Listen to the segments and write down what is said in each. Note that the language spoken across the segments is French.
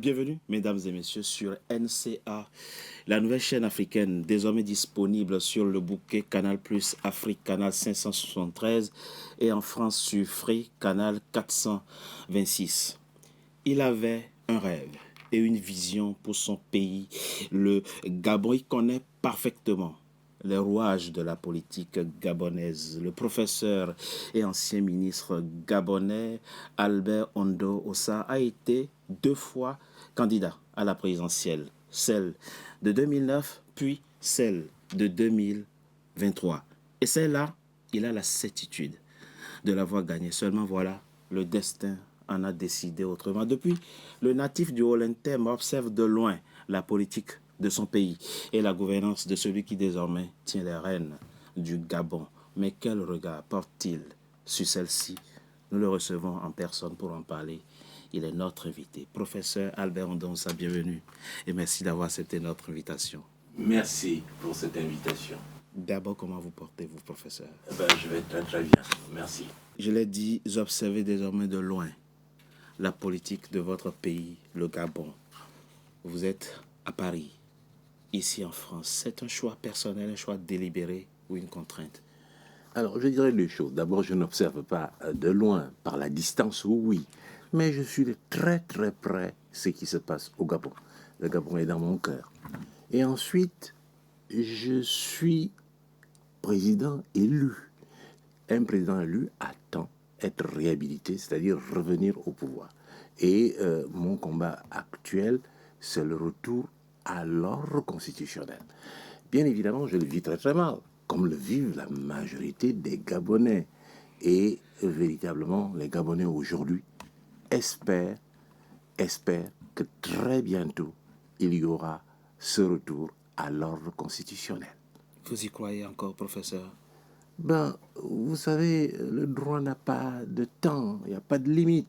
Bienvenue, mesdames et messieurs, sur NCA, la nouvelle chaîne africaine, désormais disponible sur le bouquet Canal Plus Afrique, canal 573, et en France sur Free, canal 426. Il avait un rêve et une vision pour son pays. Le Gabon, il connaît parfaitement les rouages de la politique gabonaise. Le professeur et ancien ministre gabonais Albert Ondo Ossa a été 2 fois candidat à la présidentielle, celle de 2009 puis celle de 2023. Et celle-là, il a la certitude de l'avoir gagnée. Seulement voilà, le destin en a décidé autrement. Depuis, le natif du Haut-Lenthem observe de loin la politique de son pays et la gouvernance de celui qui désormais tient les rênes du Gabon. Mais quel regard porte-t-il sur celle-ci? Nous le recevons en personne pour en parler. Il est notre invité. Professeur Albert Ondo Ossa, bienvenue et merci d'avoir accepté notre invitation. Merci pour cette invitation. D'abord, comment vous portez-vous, professeur? Je vais très très bien, merci. Je l'ai dit, j'observais désormais de loin la politique de votre pays, le Gabon. Vous êtes à Paris, ici en France. C'est un choix personnel, un choix délibéré ou une contrainte? Alors, je dirais deux choses. D'abord, je n'observe pas de loin, par la distance, oui, mais je suis de très très près ce qui se passe au Gabon. Le Gabon est dans mon cœur. Et ensuite, je suis président élu. Un président élu attend être réhabilité, c'est-à-dire revenir au pouvoir. Et mon combat actuel, c'est le retour à l'ordre constitutionnel. Bien évidemment, je le vis très très mal, comme le vivent la majorité des Gabonais. Et véritablement, les Gabonais aujourd'hui espèrent que très bientôt, il y aura ce retour à l'ordre constitutionnel. Vous y croyez encore, professeur? Vous savez, le droit n'a pas de temps, il n'y a pas de limite.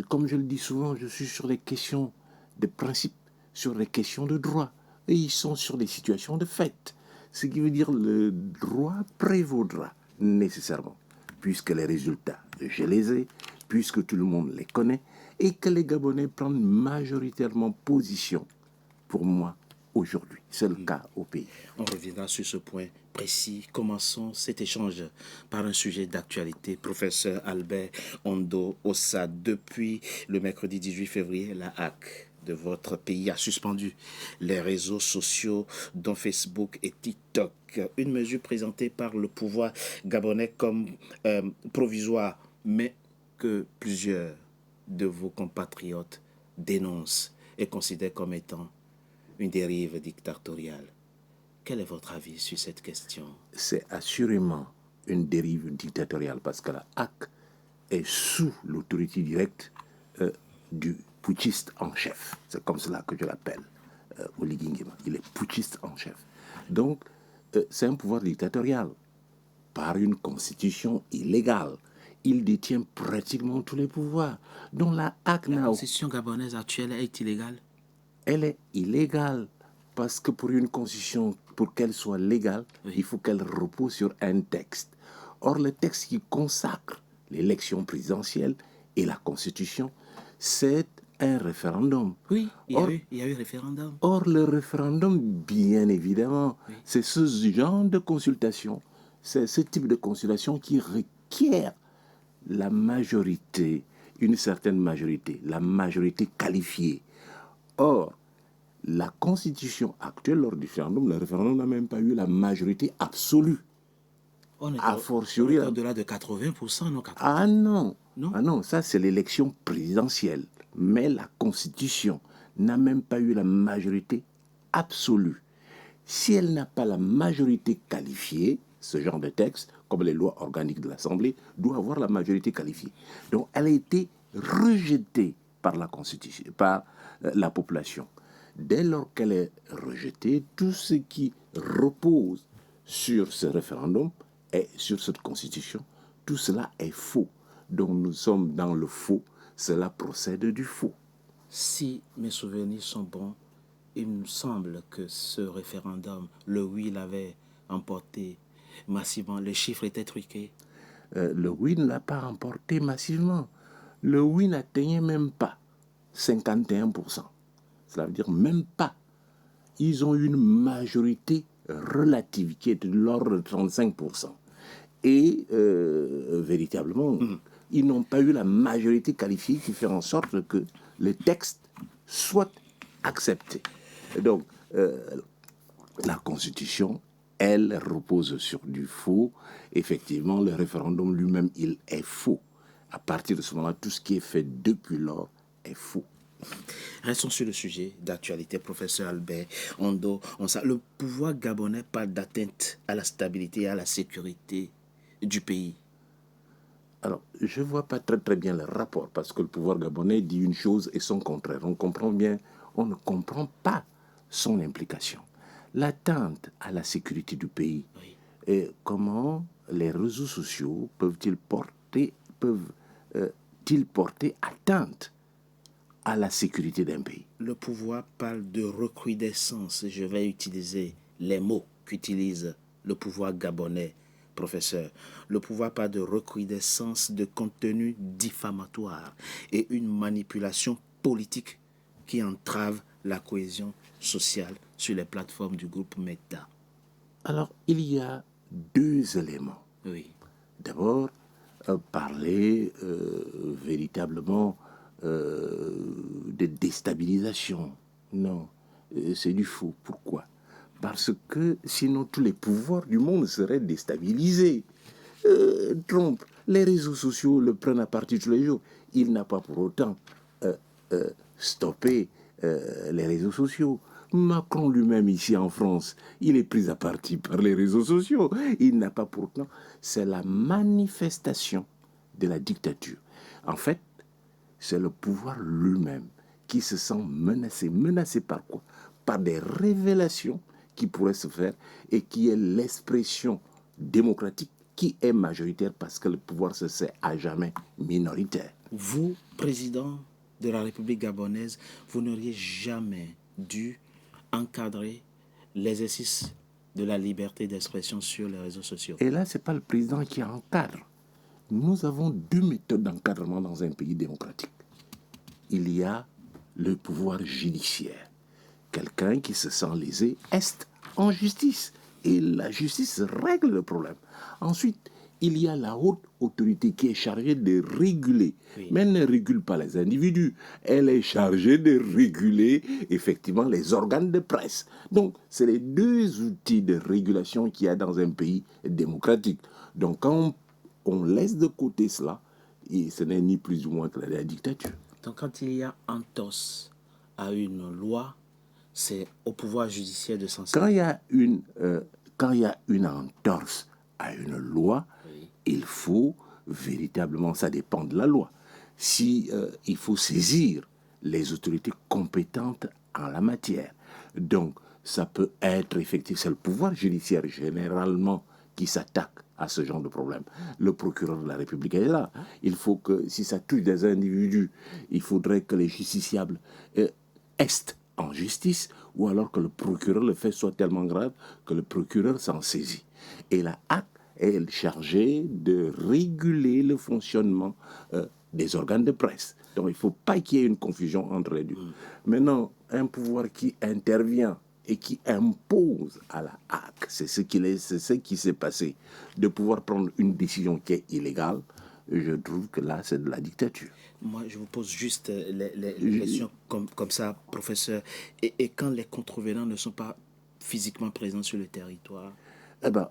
Comme je le dis souvent, je suis sur les questions de principe, sur les questions de droit. Et ils sont sur des situations de fait. Ce qui veut dire le droit prévaudra nécessairement, puisque les résultats, je les ai, puisque tout le monde les connaît, et que les Gabonais prennent majoritairement position pour moi aujourd'hui. C'est le cas au pays. On reviendra sur ce point précis. Commençons cet échange par un sujet d'actualité. Professeur Albert Ondo Ossa, depuis le mercredi 18 février, la HAC de votre pays a suspendu les réseaux sociaux dont Facebook et TikTok. Une mesure présentée par le pouvoir gabonais comme provisoire, mais que plusieurs de vos compatriotes dénoncent et considèrent comme étant une dérive dictatoriale. Quel est votre avis sur cette question? C'est assurément une dérive dictatoriale parce que la HAC est sous l'autorité directe du putschiste en chef. C'est comme cela que je l'appelle, Oligui Nguema. Il est putschiste en chef. Donc, c'est un pouvoir dictatorial par une constitution illégale. Il détient pratiquement tous les pouvoirs. Donc la HAC La constitution gabonaise actuelle est illégale? Elle est illégale parce que pour une constitution, pour qu'elle soit légale, oui, il faut qu'elle repose sur un texte. Or, le texte qui consacre l'élection présidentielle et la constitution, c'est un référendum. Oui, il y a eu référendum. Or, le référendum, bien évidemment, oui, c'est ce genre de consultation, c'est ce type de consultation qui requiert la majorité, une certaine majorité, la majorité qualifiée. Or, la constitution actuelle lors du référendum, le référendum n'a même pas eu la majorité absolue. On est au-delà de 80%, non? 80%. Ah non, ah non, ça c'est l'élection présidentielle. Mais la constitution n'a même pas eu la majorité absolue. Si elle n'a pas la majorité qualifiée, ce genre de texte, comme les lois organiques de l'Assemblée, doit avoir la majorité qualifiée. Donc elle a été rejetée par la constitution, par la population. Dès lors qu'elle est rejetée, tout ce qui repose sur ce référendum et sur cette constitution, tout cela est faux. Donc nous sommes dans le faux, cela procède du faux. Si mes souvenirs sont bons, il me semble que ce référendum, le oui l'avait emporté massivement. Les chiffres étaient truqués. Le oui ne l'a pas emporté massivement. Le oui n'atteignait même pas 51%. Cela veut dire même pas. Ils ont une majorité relative qui est de l'ordre de 35%. Et véritablement, ils n'ont pas eu la majorité qualifiée qui fait en sorte que le texte soit accepté. Donc, la Constitution, elle repose sur du faux. Effectivement, le référendum lui-même, il est faux. À partir de ce moment-là, tout ce qui est fait depuis lors est faux. Restons sur le sujet d'actualité, professeur Albert Ondo. Le pouvoir gabonais parle d'atteinte à la stabilité et à la sécurité du pays. Alors, je ne vois pas très très bien le rapport, parce que le pouvoir gabonais dit une chose et son contraire. On comprend bien, on ne comprend pas son implication. L'atteinte à la sécurité du pays, Oui. et comment les réseaux sociaux peuvent-ils porter atteinte à la sécurité d'un pays? Le pouvoir parle de recrudescence. Je vais utiliser les mots qu'utilise le pouvoir gabonais, professeur. Le pouvoir parle de recrudescence de contenu diffamatoire et une manipulation politique qui entrave la cohésion sociale sur les plateformes du groupe Meta. Alors, il y a deux éléments. Oui. D'abord, parler véritablement de déstabilisation. Non, c'est du faux. Pourquoi? Parce que sinon tous les pouvoirs du monde seraient déstabilisés. Trump, les réseaux sociaux le prennent à partie tous les jours. Il n'a pas pour autant stoppé les réseaux sociaux. Macron lui-même ici en France, il est pris à partie par les réseaux sociaux. Il n'a pas pour autant. C'est la manifestation de la dictature. En fait, c'est le pouvoir lui-même qui se sent menacé. Menacé par quoi? Par des révélations qui pourraient se faire et qui est l'expression démocratique qui est majoritaire parce que le pouvoir se sait à jamais minoritaire. Vous, président de la République gabonaise, vous n'auriez jamais dû encadrer l'exercice de la liberté d'expression sur les réseaux sociaux. Et là, ce n'est pas le président qui encadre. Nous avons deux méthodes d'encadrement dans un pays démocratique. Il y a le pouvoir judiciaire. Quelqu'un qui se sent lésé est en justice. Et la justice règle le problème. Ensuite, il y a la haute autorité qui est chargée de réguler. Oui. Mais elle ne régule pas les individus. Elle est chargée de réguler effectivement les organes de presse. Donc, c'est les deux outils de régulation qu'il y a dans un pays démocratique. Donc, quand on laisse de côté cela, et ce n'est ni plus ou moins que la dictature. Donc, quand il y a entorse à une loi, c'est au pouvoir judiciaire de s'en saisir. Quand il y a une entorse à une loi, oui, il faut véritablement, ça dépend de la loi. Si il faut saisir les autorités compétentes en la matière. Donc, ça peut être effectivement, c'est le pouvoir judiciaire généralement qui s'attaque à ce genre de problème. Le procureur de la République est là. Il faut que, si ça touche des individus, il faudrait que les justiciables estent en justice, ou alors que le procureur, le fait soit tellement grave que le procureur s'en saisit. Et la HAC est chargée de réguler le fonctionnement des organes de presse. Donc il ne faut pas qu'il y ait une confusion entre les deux. Maintenant, un pouvoir qui intervient et qui impose à la HAC, c'est ce qui s'est passé, de pouvoir prendre une décision qui est illégale. Je trouve que là, c'est de la dictature. Moi, je vous pose juste les questions comme ça, professeur. Et quand les contrevenants ne sont pas physiquement présents sur le territoire,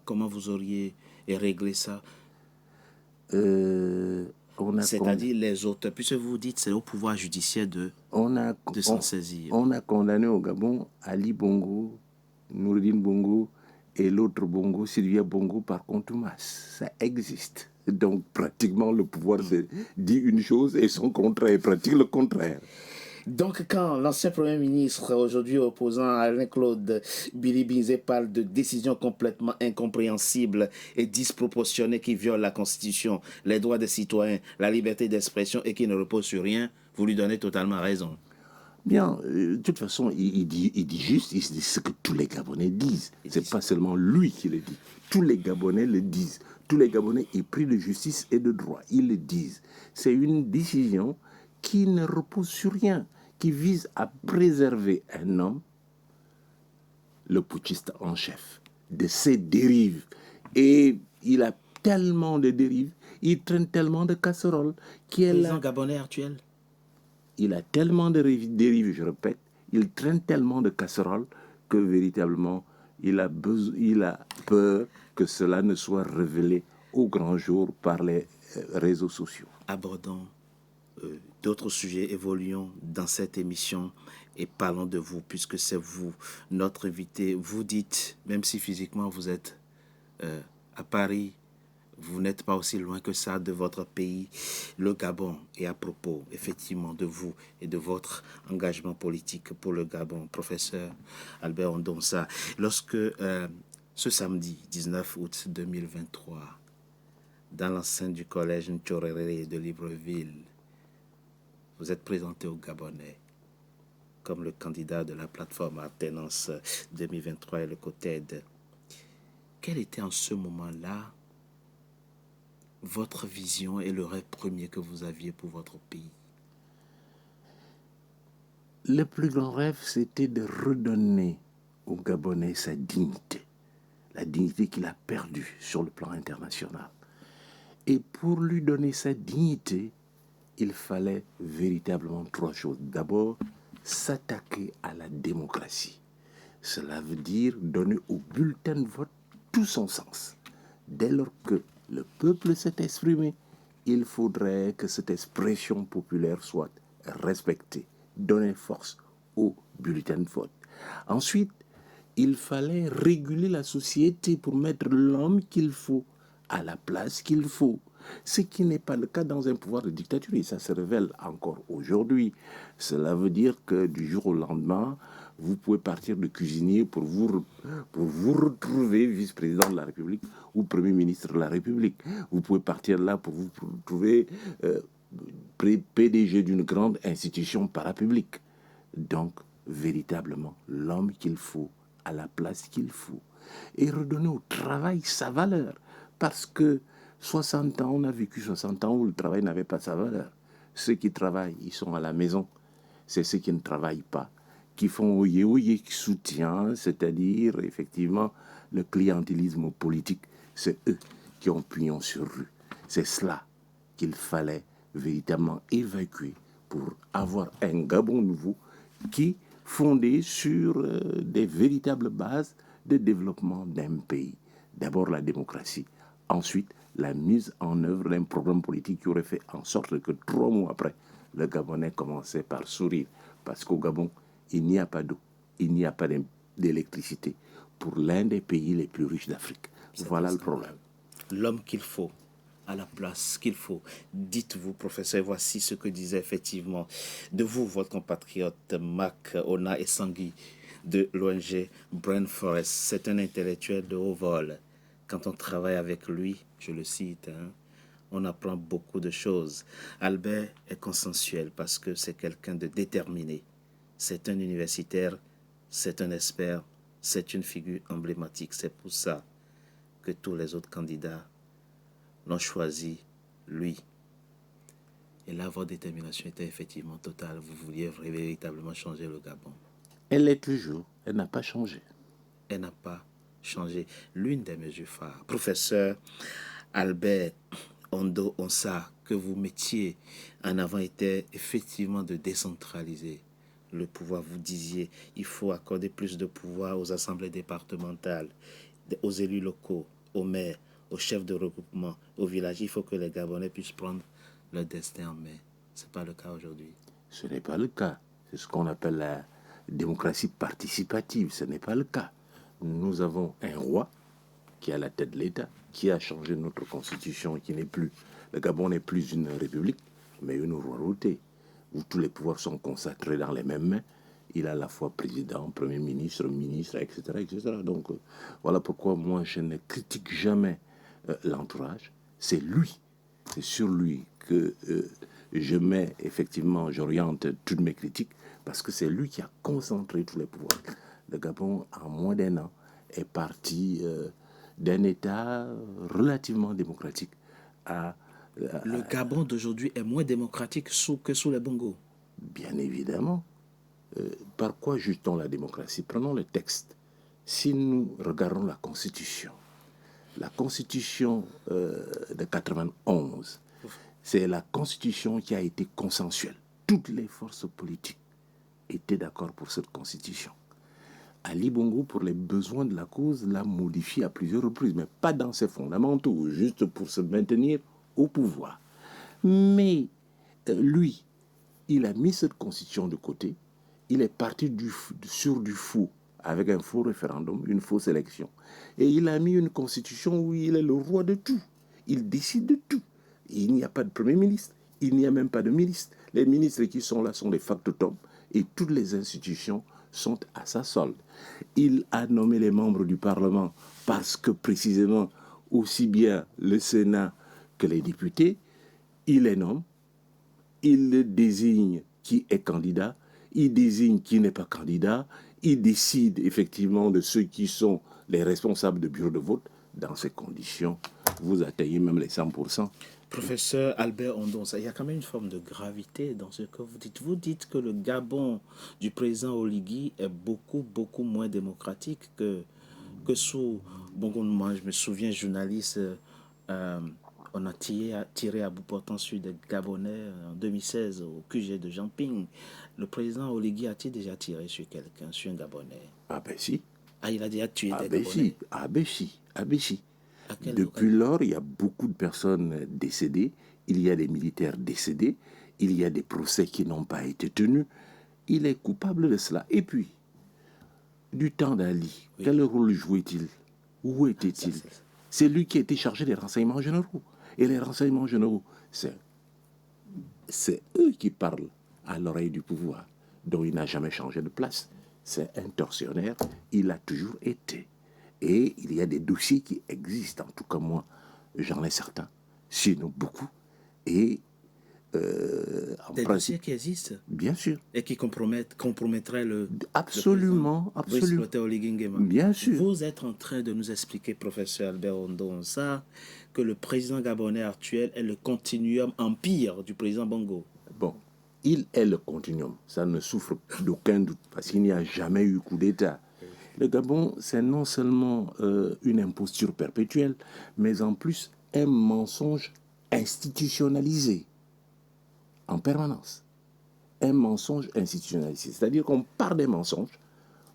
comment vous auriez réglé ça? C'est-à-dire les auteurs, puisque vous dites c'est au pouvoir judiciaire de s'en saisir. On a condamné au Gabon Ali Bongo, Noureddine Bongo et l'autre Bongo, Sylvia Bongo, par contumace. Ça existe. Donc, pratiquement, le pouvoir dit une chose et son contraire, pratique le contraire. Donc, quand l'ancien Premier ministre, aujourd'hui opposant Alain-Claude Billy-Binzé, parle de décisions complètement incompréhensibles et disproportionnées qui violent la Constitution, les droits des citoyens, la liberté d'expression et qui ne reposent sur rien, vous lui donnez totalement raison. Bien, de toute façon, il dit juste, il dit ce que tous les Gabonais disent. C'est pas seulement lui qui le dit. Tous les Gabonais le disent. Tous les Gabonais épris de justice et de droit, ils le disent. C'est une décision qui ne repose sur rien. qui vise à préserver un homme, le putschiste en chef, de ses dérives. Et il a tellement de dérives, il traîne tellement de casseroles Le président gabonais actuel. Il a tellement de dérives, je répète, il traîne tellement de casseroles que véritablement il a peur que cela ne soit révélé au grand jour par les réseaux sociaux. Abordons d'autres sujets, évoluons dans cette émission et parlons de vous, puisque c'est vous, notre invité. Vous dites, même si physiquement vous êtes à Paris, vous n'êtes pas aussi loin que ça de votre pays, le Gabon. Et à propos, effectivement, de vous et de votre engagement politique pour le Gabon, professeur Albert Ondonsa, lorsque ce samedi 19 août 2023, dans l'enceinte du collège Ntchoréré de Libreville, vous êtes présenté aux Gabonais comme le candidat de la plateforme Alternance 2023 et le COTED. Quel était en ce moment-là votre vision et le rêve premier que vous aviez pour votre pays? Le plus grand rêve, c'était de redonner aux Gabonais sa dignité, la dignité qu'il a perdue sur le plan international. Et pour lui donner sa dignité, il fallait véritablement trois choses. D'abord, s'attaquer à la démocratie. Cela veut dire donner au bulletin de vote tout son sens. Dès lors que le peuple s'est exprimé, il faudrait que cette expression populaire soit respectée, donner force au bulletin de vote. Ensuite, il fallait réguler la société pour mettre l'homme qu'il faut à la place qu'il faut. Ce qui n'est pas le cas dans un pouvoir de dictature, et ça se révèle encore aujourd'hui. Cela veut dire que du jour au lendemain, vous pouvez partir de cuisinier pour vous retrouver vice-président de la République ou premier ministre de la République. Vous pouvez partir là pour vous retrouver PDG d'une grande institution parapublique. Donc, véritablement, l'homme qu'il faut à la place qu'il faut. Et redonner au travail sa valeur. Parce que 60 ans, on a vécu 60 ans où le travail n'avait pas sa valeur. Ceux qui travaillent, ils sont à la maison. C'est ceux qui ne travaillent pas, qui font oye qui soutient, c'est-à-dire effectivement le clientélisme politique. C'est eux qui ont pignon sur rue. C'est cela qu'il fallait véritablement évacuer pour avoir un Gabon nouveau qui fondé sur des véritables bases de développement d'un pays. D'abord la démocratie, ensuite la mise en œuvre d'un programme politique qui aurait fait en sorte que 3 mois après, le Gabonais commençait par sourire. Parce qu'au Gabon, il n'y a pas d'eau, il n'y a pas d'électricité pour l'un des pays les plus riches d'Afrique. Voilà le problème. L'homme qu'il faut, à la place qu'il faut. Dites-vous, professeur, voici ce que disait effectivement de vous, votre compatriote Mac Ona Essangui de l'ONG Brain Forest. C'est un intellectuel de haut vol. Quand on travaille avec lui, je le cite, on apprend beaucoup de choses. Albert est consensuel parce que c'est quelqu'un de déterminé. C'est un universitaire, c'est un expert, c'est une figure emblématique. C'est pour ça que tous les autres candidats l'ont choisi, lui. Et là, votre détermination était effectivement totale. Vous vouliez véritablement changer le Gabon. Elle l'est toujours. Elle n'a pas changé. Elle n'a pas changé. L'une des mesures phares. Professeur Albert Ondo Onsa, que vous mettiez en avant était effectivement de décentraliser le pouvoir. Vous disiez il faut accorder plus de pouvoir aux assemblées départementales, aux élus locaux, aux maires, aux chefs de regroupement, aux villages. Il faut que les Gabonais puissent prendre leur destin en main. Ce n'est pas le cas aujourd'hui. Ce n'est pas le cas. C'est ce qu'on appelle la démocratie participative. Ce n'est pas le cas. Nous avons un roi qui est à la tête de l'État, qui a changé notre constitution, qui n'est plus... Le Gabon n'est plus une république, mais une royauté, où tous les pouvoirs sont consacrés dans les mêmes mains. Il a à la fois président, premier ministre, ministre, etc. etc. Donc, voilà pourquoi moi, je ne critique jamais l'entourage. C'est lui, c'est sur lui que je mets, effectivement, j'oriente toutes mes critiques, parce que c'est lui qui a concentré tous les pouvoirs. Le Gabon, en moins d'1 an, est parti d'un État relativement démocratique à... Le Gabon d'aujourd'hui est moins démocratique que sous les Bongo. Bien évidemment. Par quoi juge-t-on la démocratie? Prenons le texte. Si nous regardons la Constitution de 91, c'est la Constitution qui a été consensuelle. Toutes les forces politiques étaient d'accord pour cette Constitution. Ali Bongo, pour les besoins de la cause, l'a modifiée à plusieurs reprises, mais pas dans ses fondamentaux, juste pour se maintenir au pouvoir. Mais lui, il a mis cette Constitution de côté, il est parti sur du faux, avec un faux référendum, une fausse élection. Et il a mis une Constitution où il est le roi de tout. Il décide de tout. Il n'y a pas de Premier ministre, il n'y a même pas de ministre. Les ministres qui sont là sont des factotums et toutes les institutions sont à sa solde. Il a nommé les membres du Parlement parce que précisément, aussi bien le Sénat que les députés, il les nomme, il désigne qui est candidat, il désigne qui n'est pas candidat, il décide effectivement de ceux qui sont les responsables de bureau de vote. Dans ces conditions, vous atteignez même les 100%. Professeur Albert Ondonsa, il y a quand même une forme de gravité dans ce que vous dites. Vous dites que le Gabon du président Oligui est beaucoup moins démocratique que sous Bongo. Moi, je me souviens, journaliste, on a tiré à bout portant sur des Gabonais en 2016 au QG de Jamping. Le président Oligui a-t-il déjà tiré sur quelqu'un, sur un Gabonais? Ah ben si. Ah, il a déjà tué Ah des ben Gabonais? si. Ah ben si. Ah ben si. À quelle Depuis occasion? lors, il y a beaucoup de personnes décédées, il y a des militaires décédés, il y a des procès qui n'ont pas été tenus. Il est coupable de cela. Et puis, du temps d'Ali, Oui. quel rôle jouait-il? Où était-il? C'est lui qui était chargé des renseignements généraux. Et les renseignements généraux, c'est eux qui parlent à l'oreille du pouvoir, dont il n'a jamais changé de place. C'est un tortionnaire, il a toujours été. Et il y a des dossiers qui existent, en tout cas moi, j'en ai certains, sinon beaucoup. Et Des dossiers qui existent bien sûr, et qui compromettraient le absolument, président Brice absolument, Clotaire Oligui Nguema. bien sûr. Vous êtes en train de nous expliquer, professeur Albert Ondonsa, que le président gabonais actuel est le continuum empire du président Bongo. Bon, il est le continuum, ça ne souffre d'aucun doute, parce qu'il n'y a jamais eu coup d'État. Le Gabon, c'est non seulement une imposture perpétuelle, mais en plus un mensonge institutionnalisé en permanence. Un mensonge institutionnalisé. C'est-à-dire qu'on part des mensonges,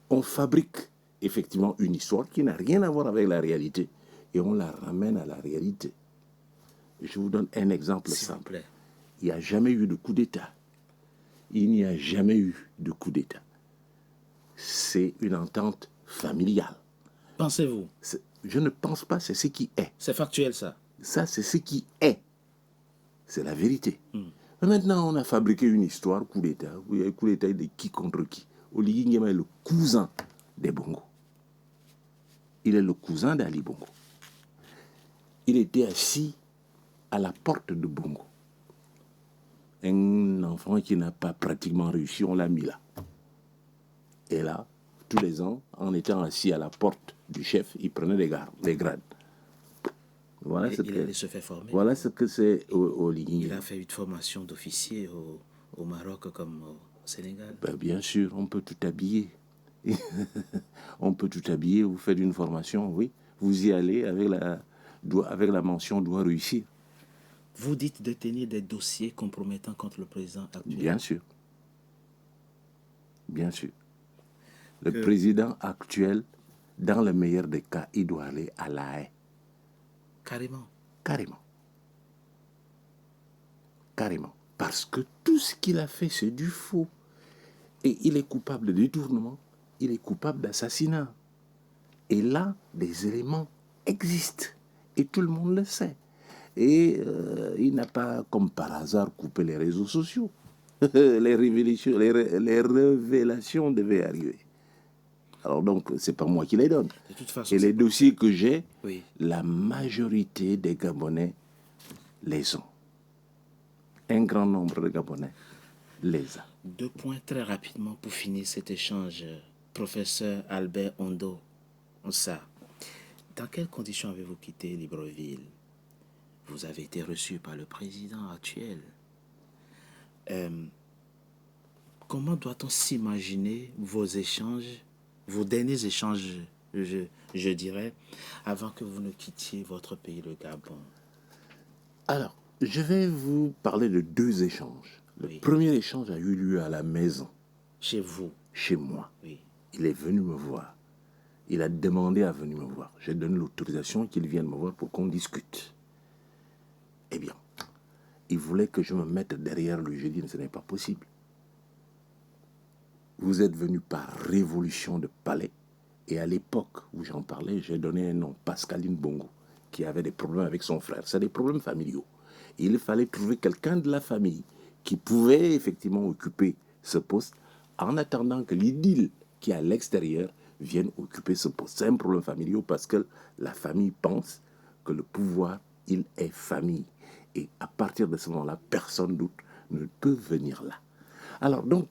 on fabrique effectivement une histoire qui n'a rien à voir avec la réalité et on la ramène à la réalité. Je vous donne un exemple simple. Il n'y a jamais eu de coup d'État. Il n'y a jamais eu de coup d'État. C'est une entente familiale. Pensez-vous? Je ne pense pas, c'est ce qui est. C'est factuel, ça. Ça, c'est ce qui est. C'est la vérité. Maintenant, on a fabriqué une histoire, coup d'État. Coup d'État de qui contre qui? Oligui Nguema est le cousin des Bongo. Il est le cousin d'Ali Bongo. Il était assis à la porte de Bongo. Un enfant qui n'a pas pratiquement réussi, on l'a mis là. Et là, tous les ans, en étant assis à la porte du chef, il prenait les grades. Voilà il allait se faire former. Voilà ce que c'est Oligui Nguema. Il a fait une formation d'officier au Maroc comme au Sénégal. Ben, bien sûr, on peut tout habiller. On peut tout habiller, vous faites une formation, oui. Vous y allez avec la mention doit réussir. Vous dites détenir des dossiers compromettants contre le président actuel. Bien sûr. Bien sûr. Le président actuel, dans le meilleur des cas, il doit aller à La Haye. Carrément. Carrément. Carrément. Parce que tout ce qu'il a fait, c'est du faux. Et il est coupable de détournement, il est coupable d'assassinat. Et là, des éléments existent. Et tout le monde le sait. Et il n'a pas, comme par hasard, coupé les réseaux sociaux. les révélations devaient arriver. Alors donc, c'est pas moi qui les donne. De toute façon, et les dossiers que j'ai, oui, la majorité des Gabonais les ont. Un grand nombre de Gabonais les a. 2 points très rapidement pour finir cet échange, professeur Albert Ondonsa. Dans quelles conditions avez-vous quitté Libreville? Vous avez été reçu par le président actuel. comment doit-on s'imaginer vos échanges, vos derniers échanges, je dirais, avant que vous ne quittiez votre pays, le Gabon? Alors, je vais vous parler de deux échanges. Le Oui. premier échange a eu lieu à la maison, Chez vous? chez moi. Oui. Il est venu me voir. Il a demandé à venir me voir. J'ai donné l'autorisation qu'il vienne me voir pour qu'on discute. Eh bien, il voulait que je me mette derrière lui. J'ai dit, ce n'est pas possible. Vous êtes venu par révolution de palais. Et à l'époque où j'en parlais, j'ai donné un nom, Pascaline Bongo, qui avait des problèmes avec son frère. C'est des problèmes familiaux. Il fallait trouver quelqu'un de la famille qui pouvait effectivement occuper ce poste en attendant que l'idylle qui est à l'extérieur vienne occuper ce poste. C'est un problème familial parce que la famille pense que le pouvoir, il est famille. Et à partir de ce moment-là, personne d'autre ne peut venir là. Alors donc,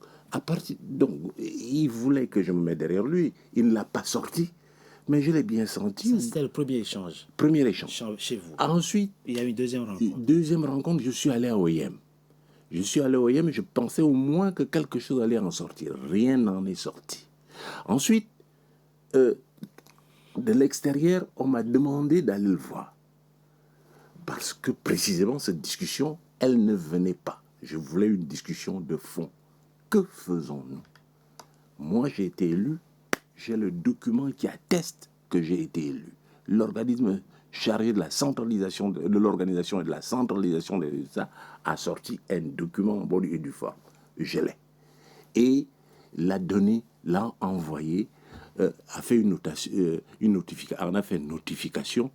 il voulait que je me mette derrière lui. Il ne l'a pas sorti, mais je l'ai bien senti. Ça, c'était le premier échange. Premier échange. Chez vous. Ensuite, il y a eu une deuxième rencontre. Deuxième rencontre, je suis allé à OIM. Je suis allé à OIM et je pensais au moins que quelque chose allait en sortir. Rien n'en est sorti. Ensuite, de l'extérieur, on m'a demandé d'aller le voir. Parce que précisément, cette discussion, elle ne venait pas. Je voulais une discussion de fond. Que faisons-nous? Moi, j'ai été élu. J'ai le document qui atteste que j'ai été élu. L'organisme chargé de la centralisation de l'organisation et de la centralisation des résultats a sorti un document en bonne et due forme. Je l'ai. Et l'a donné, l'a envoyé, a fait une notification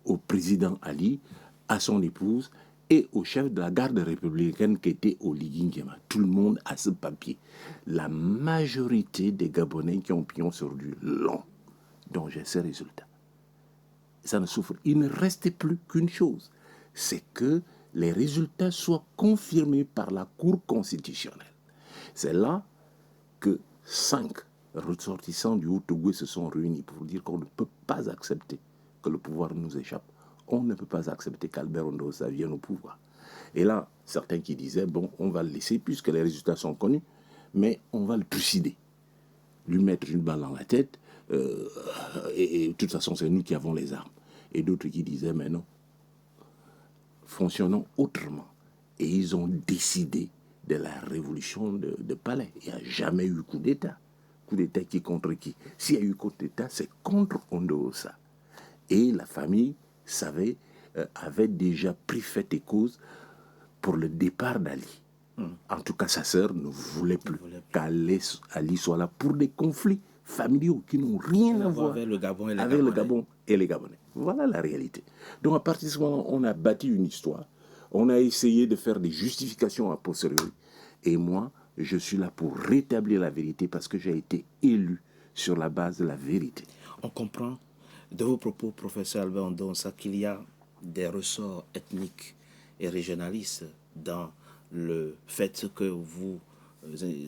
au président Ali, à son épouse et au chef de la garde républicaine qui était Oligui Nguema. Tout le monde a ce papier. La majorité des Gabonais qui ont pignon sur du long, dont j'ai ces résultats. Ça ne souffre. Il ne restait plus qu'une chose, c'est que les résultats soient confirmés par la Cour constitutionnelle. C'est là que 5 ressortissants du Haut-Togo se sont réunis pour dire qu'on ne peut pas accepter que le pouvoir nous échappe. On ne peut pas accepter qu'Albert Ondosa vienne au pouvoir. Et là, certains qui disaient, bon, on va le laisser puisque les résultats sont connus, mais on va le trucider, lui mettre une balle dans la tête, et de toute façon, c'est nous qui avons les armes. Et d'autres qui disaient, mais non, fonctionnons autrement. Et ils ont décidé de la révolution de Palais. Il n'y a jamais eu coup d'État. Coup d'État qui contre qui? S'il y a eu coup d'État, c'est contre Ondosa. Et la famille savait, avait déjà pris fait et cause pour le départ d'Ali. En tout cas, sa sœur ne voulait plus qu'Ali soit là pour des conflits familiaux qui n'ont rien à voir avec le Gabon et les avec Gabonais. le Gabon et les Gabonais. Voilà la réalité. Donc à partir de ce moment, on a bâti une histoire. On a essayé de faire des justifications a posteriori. Et moi, je suis là pour rétablir la vérité parce que j'ai été élu sur la base de la vérité. On comprend de vos propos, professeur Albert Ondonsa, qu'il y a des ressorts ethniques et régionalistes dans le fait que vous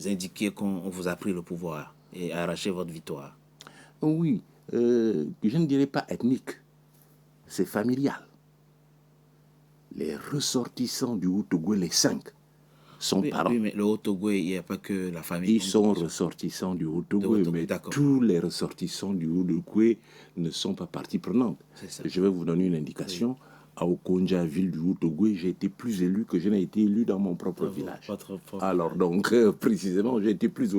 indiquiez qu'on vous a pris le pouvoir et arraché votre victoire. Oui, je ne dirais pas ethnique, c'est familial. Les ressortissants du Haut-Togo, les 5, sont parents. Oui, mais le Haut-Togo, il n'y a pas que la famille. Ils sont ressortissants du Haut-Togo, mais tous les ressortissants du Haut-Togo ne sont pas partie prenante. Je vais vous donner une indication. Oui. À Okonja, ville du Haut-Togo, j'ai été plus élu que je n'ai été élu dans mon propre village. Alors donc, précisément, j'ai été plus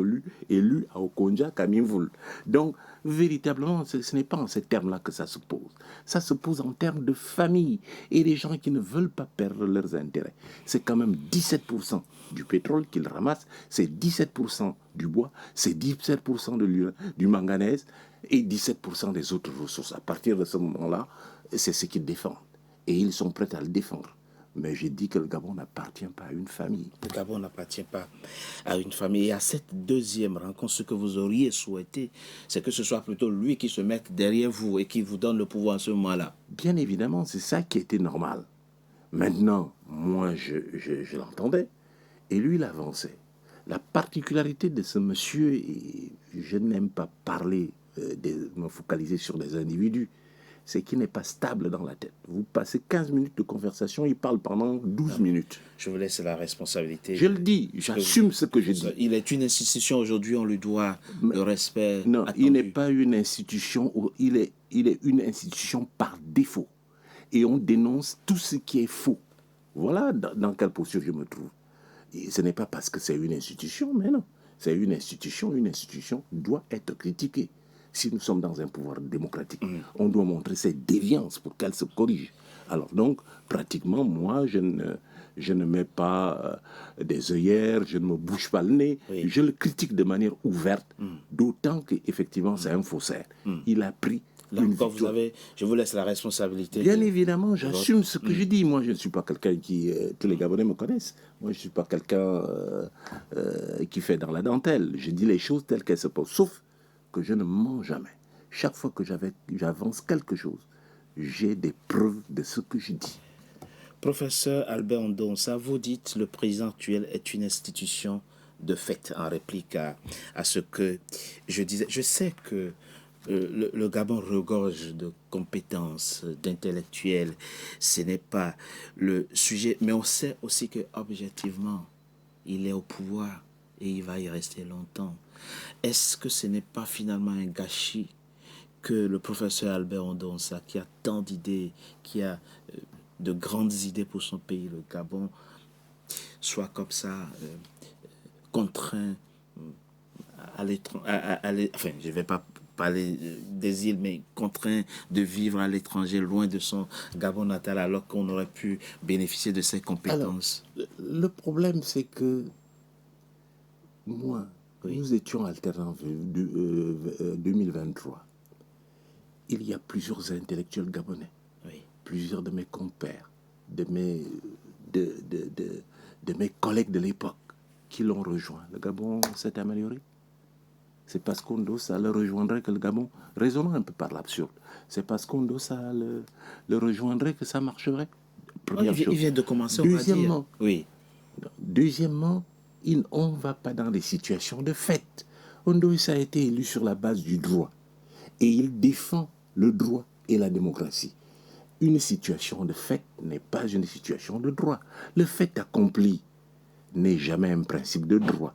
élu à Okonja qu'à Minvoul. Donc, véritablement, ce n'est pas en ces termes-là que ça se pose. Ça se pose en termes de famille et des gens qui ne veulent pas perdre leurs intérêts. C'est quand même 17% du pétrole qu'ils ramassent, c'est 17% du bois, c'est 17% du manganèse et 17% des autres ressources. À partir de ce moment-là, c'est ce qu'ils défendent. Et ils sont prêts à le défendre. Mais j'ai dit que le Gabon n'appartient pas à une famille. Le Gabon n'appartient pas à une famille. Et à cette deuxième rencontre, ce que vous auriez souhaité, c'est que ce soit plutôt lui qui se mette derrière vous et qui vous donne le pouvoir à ce moment-là. Bien évidemment, c'est ça qui était normal. Maintenant, moi, je l'entendais. Et lui, il avançait. La particularité de ce monsieur, et je n'aime pas parler, me focaliser sur des individus, c'est qu'il n'est pas stable dans la tête. Vous passez 15 minutes de conversation, il parle pendant 12 minutes. Je vous laisse la responsabilité. Je le dis, j'assume ce que je dis. Il est une institution aujourd'hui, on lui doit le respect. Non, attendu. il n'est pas une institution, il est une institution par défaut. Et on dénonce tout ce qui est faux. Voilà dans quelle posture je me trouve. Et ce n'est pas parce que c'est une institution, mais non. C'est une institution doit être critiquée. Si nous sommes dans un pouvoir démocratique, on doit montrer ses déviances pour qu'elle se corrige. Alors donc, pratiquement, moi, je ne mets pas des œillères, je ne me bouge pas le nez. Oui. Je le critique de manière ouverte, d'autant qu'effectivement, c'est un faussaire. Il a pris là encore, je vous laisse la responsabilité. Bien évidemment, j'assume ce que je dis. Moi, je ne suis pas quelqu'un qui... tous les Gabonais me connaissent. Moi, je ne suis pas quelqu'un qui fait dans la dentelle. Je dis les choses telles qu'elles se posent. Sauf que je ne mens jamais. Chaque fois que j'avance quelque chose, j'ai des preuves de ce que je dis. Professeur Albert Ondonsa, vous dites le président actuel est une institution de fait, en réplique à ce que je disais. Je sais que le Gabon regorge de compétences, d'intellectuels. Ce n'est pas le sujet, mais on sait aussi que objectivement, il est au pouvoir et il va y rester longtemps. Est-ce que ce n'est pas finalement un gâchis que le professeur Albert Ondonsa, qui a tant d'idées, qui a de grandes idées pour son pays, le Gabon, soit comme ça contraint à l'étranger, enfin, je ne vais pas parler des îles, mais contraint de vivre à l'étranger, loin de son Gabon natal, alors qu'on aurait pu bénéficier de ses compétences. Alors, le problème, c'est que moi, nous étions alternants 2023. Il y a plusieurs intellectuels gabonais, plusieurs de mes compères, de mes collègues de l'époque qui l'ont rejoint. Le Gabon s'est amélioré. C'est parce qu'Ondonsa le rejoindrait que le Gabon, raisonnant un peu par l'absurde, c'est parce qu'Ondonsa le rejoindrait que ça marcherait. Première chose. Il vient de commencer, Deuxièmement, on va dire. Oui. Deuxièmement, on ne va pas dans des situations de fait. Ondonsa a été élu sur la base du droit. Et il défend le droit et la démocratie. Une situation de fait n'est pas une situation de droit. Le fait accompli n'est jamais un principe de droit.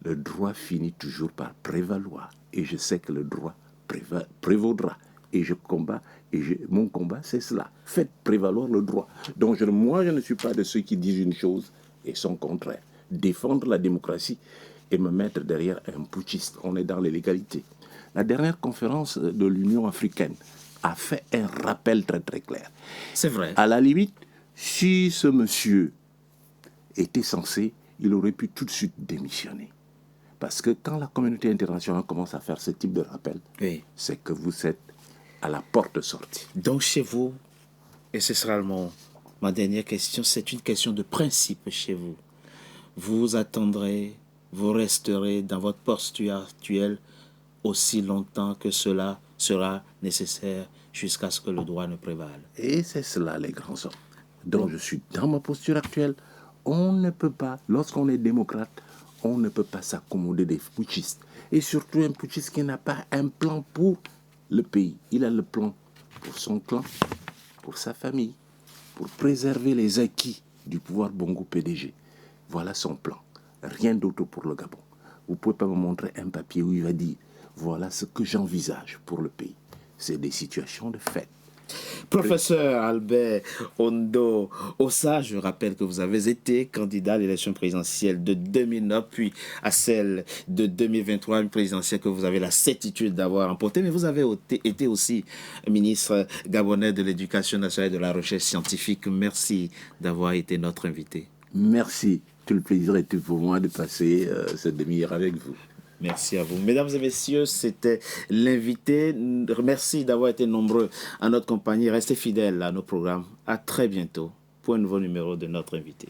Le droit finit toujours par prévaloir. Et je sais que le droit prévaudra. Et je combats, mon combat, c'est cela. Faites prévaloir le droit. Donc moi, je ne suis pas de ceux qui disent une chose et son contraire. Défendre la démocratie et me mettre derrière un putschiste. On est dans l'illégalité. La dernière conférence de l'Union africaine a fait un rappel très très clair. C'est vrai. À la limite, si ce monsieur était censé, il aurait pu tout de suite démissionner. Parce que quand la communauté internationale commence à faire ce type de rappel, c'est que vous êtes à la porte de sortie. Donc chez vous, et ce sera ma dernière question, c'est une question de principe chez vous. Vous attendrez, vous resterez dans votre posture actuelle aussi longtemps que cela sera nécessaire jusqu'à ce que le droit ne prévale. Et c'est cela les grands hommes. Donc je suis dans ma posture actuelle. On ne peut pas, lorsqu'on est démocrate, on ne peut pas s'accommoder des putschistes. Et surtout un putschiste qui n'a pas un plan pour le pays. Il a le plan pour son clan, pour sa famille, pour préserver les acquis du pouvoir Bongo PDG. Voilà son plan. Rien d'autre pour le Gabon. Vous ne pouvez pas me montrer un papier où il va dire voilà ce que j'envisage pour le pays. C'est des situations de fait. Professeur Albert Ondonsa, je rappelle que vous avez été candidat à l'élection présidentielle de 2009, puis à celle de 2023, une présidentielle que vous avez la certitude d'avoir remportée, mais vous avez été aussi ministre gabonais de l'Éducation nationale et de la recherche scientifique. Merci d'avoir été notre invité. Merci. Tout le plaisir était pour moi de passer cette demi-heure avec vous. Merci à vous. Mesdames et messieurs, c'était l'invité. Merci d'avoir été nombreux à notre compagnie. Restez fidèles à nos programmes. À très bientôt pour un nouveau numéro de notre invité.